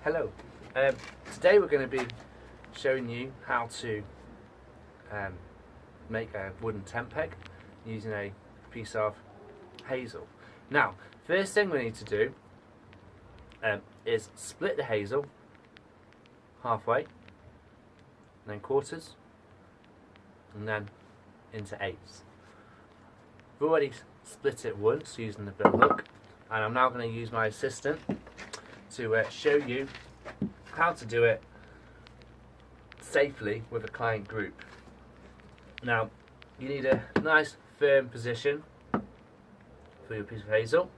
Hello. Today we're going to be showing you how to make a wooden tent peg using a piece of hazel. Now, first thing we need to do is split the hazel halfway, and then quarters, and then into eighths. We've already split it once using the bill hook, and I'm now going to use my assistant to show you how to do it safely with a client group. Now, you need a nice firm position for your piece of hazel,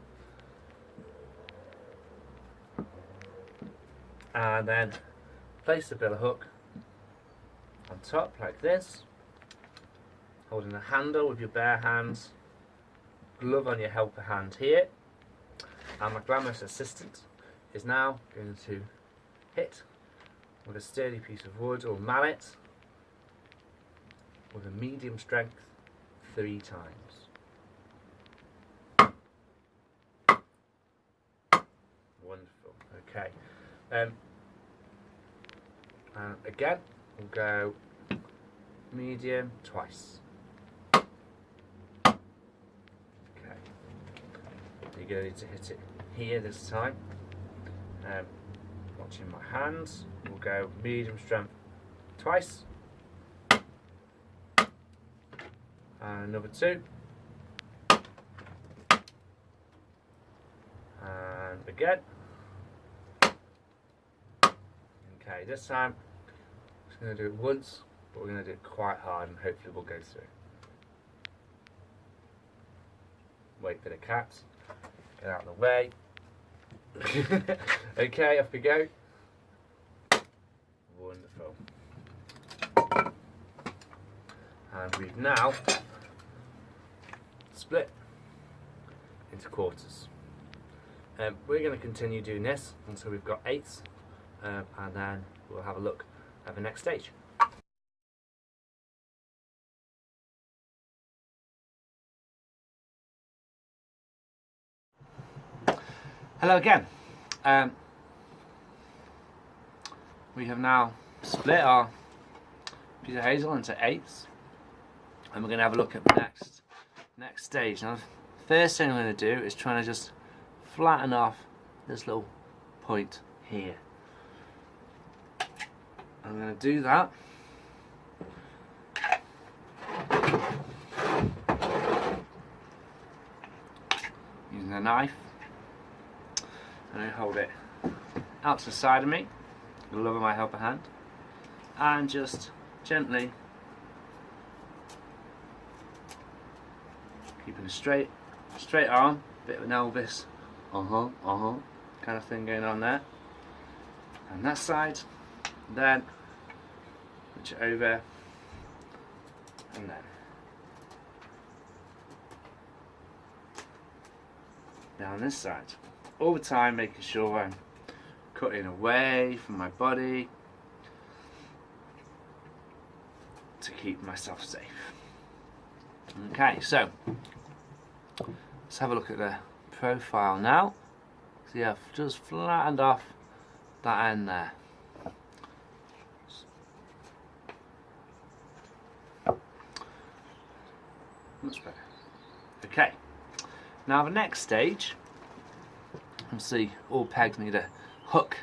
and then place the bill hook on top like this, holding the handle with your bare hands, glove on your helper hand here, and my glamorous assistant is now going to hit with a sturdy piece of wood or mallet with a medium strength 3 times. Wonderful. Okay. And again, we'll go medium twice. Okay. You're going to need to hit it here this time. Watching my hands, we'll go medium strength twice, and another 2, and again. Okay, this time I'm just going to do it once, but we're going to do it quite hard and hopefully we'll go through. Wait for the cats, get out of the way. Okay, off we go. Wonderful. And we've now split into quarters. We're going to continue doing this until we've got eighths, and then we'll have a look at the next stage. Hello again. We have now split our piece of hazel into eighths, and we're going to have a look at the next stage. Now, the first thing I'm going to do is try to just flatten off this little point here. I'm going to do that using a knife. And I hold it out to the side of me, the glove of my helper hand, and just gently, keeping a straight arm, bit of an Elvis, kind of thing going on there. And that side, then switch it over, and then down this side. All the time making sure I'm cutting away from my body to keep myself safe. Okay, so let's have a look at the profile now. See, I've just flattened off that end there. Much better. Okay, now the next stage. See, all pegs need a hook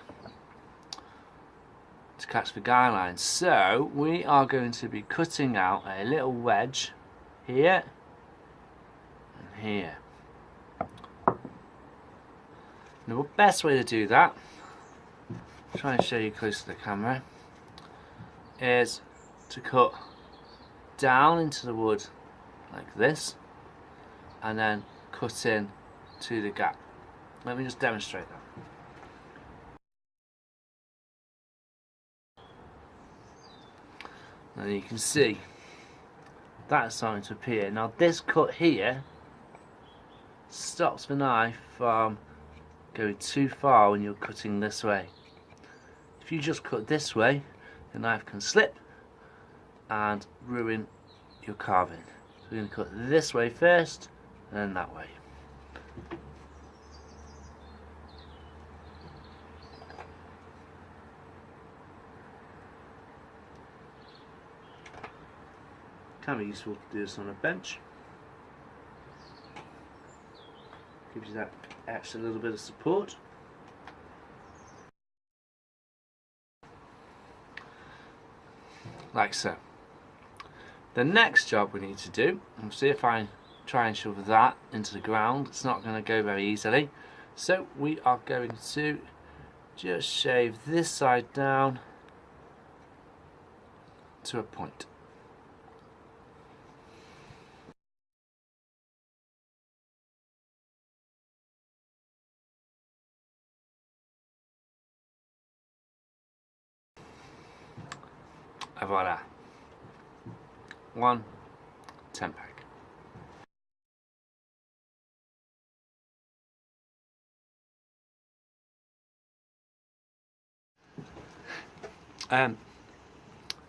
to catch the guy line, so we are going to be cutting out a little wedge here and here. Now, the best way to do that, I'll try and show you close to the camera, is to cut down into the wood like this and then cut in to the gap. Let me just demonstrate that. Now you can see that's starting to appear. Now this cut here stops the knife from going too far when you're cutting this way. If you just cut this way, the knife can slip and ruin your carving. So we're going to cut this way first and then that way. Can be useful to do this on a bench. Gives you that extra little bit of support. Like so. The next job we need to do, and see if I try and shove that into the ground, it's not going to go very easily. So we are going to just shave this side down to a point. Voila. 1 10 pack.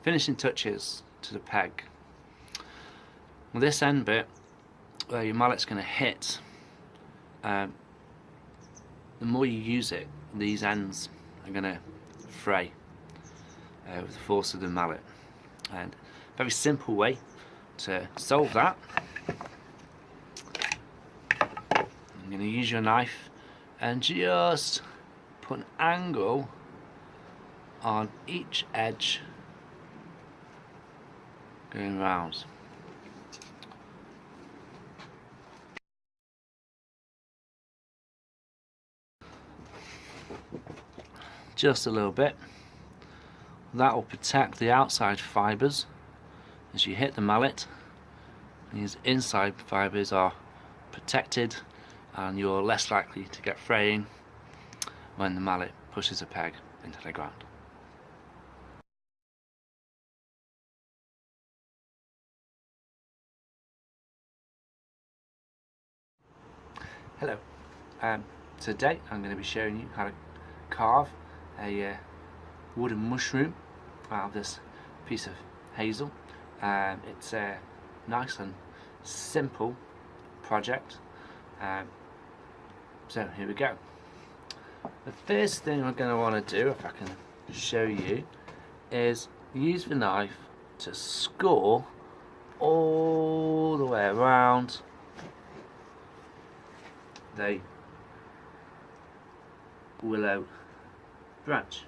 Finishing touches to the peg. Well, this end bit where your mallet's going to hit, the more you use it, these ends are going to fray with the force of the mallet. And a very simple way to solve that, I'm going to use your knife and just put an angle on each edge going round. Just a little bit. That will protect the outside fibres as you hit the mallet. These inside fibres are protected and you're less likely to get fraying when the mallet pushes a peg into the ground. Hello, today I'm going to be showing you how to carve a wooden mushroom out of this piece of hazel. It's a nice and simple project, so here we go. The first thing we're going to want to do, if I can show you, is use the knife to score all the way around the willow branch,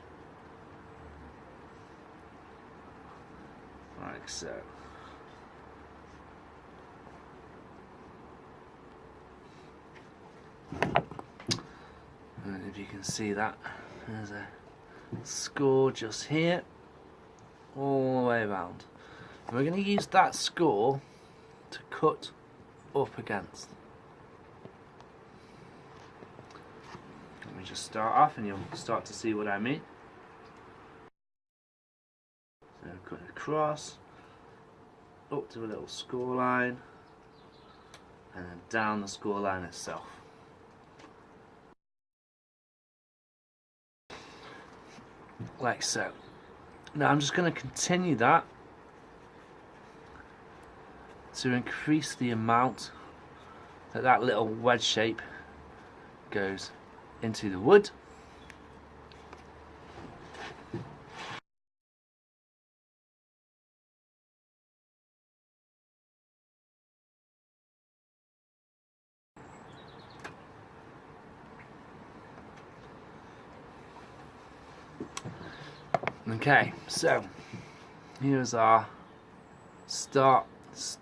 like so. And if you can see that, there's a score just here, all the way around. And we're going to use that score to cut up against. Let me just start off and you'll start to see what I mean. So cut it across, up to a little score line, and then down the score line itself. Like so. Now I'm just going to continue that to increase the amount that that little wedge shape goes into the wood. Okay, so here's our start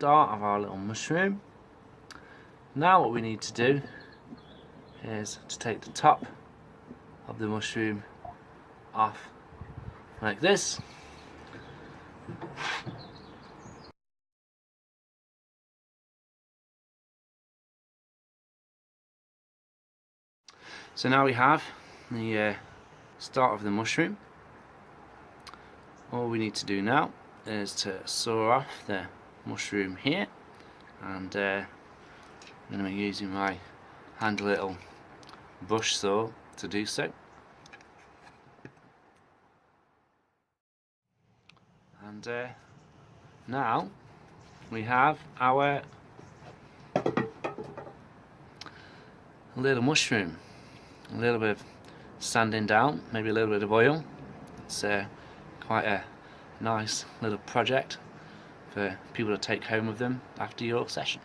of our little mushroom. Now what we need to do is to take the top of the mushroom off like this. So now we have the start of the mushroom. All we need to do now is to saw off the mushroom here, and I'm going to be using my handy little bush saw to do so. And now we have our little mushroom. A little bit of sanding down, maybe a little bit of oil. It's quite a nice little project for people to take home with them after your session.